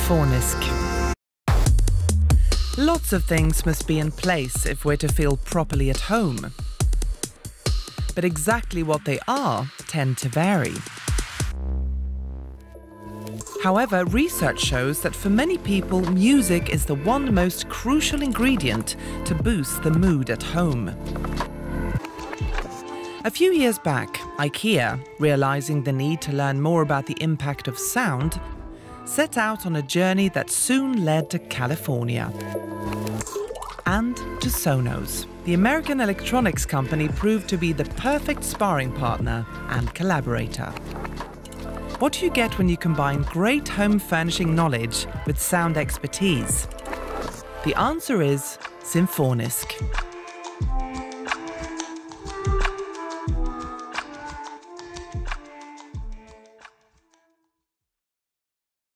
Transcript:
SYMFONISK. Lots of things must be in place if we're to feel properly at home. But exactly what they are tend to vary. However, research shows that for many people, music is the one most crucial ingredient to boost the mood at home. A few years back, Ikea, realizing the need to learn more about the impact of sound, set out on a journey that soon led to California and to Sonos. The American electronics company proved to be the perfect sparring partner and collaborator. What do you get when you combine great home furnishing knowledge with sound expertise? The answer is SYMFONISK.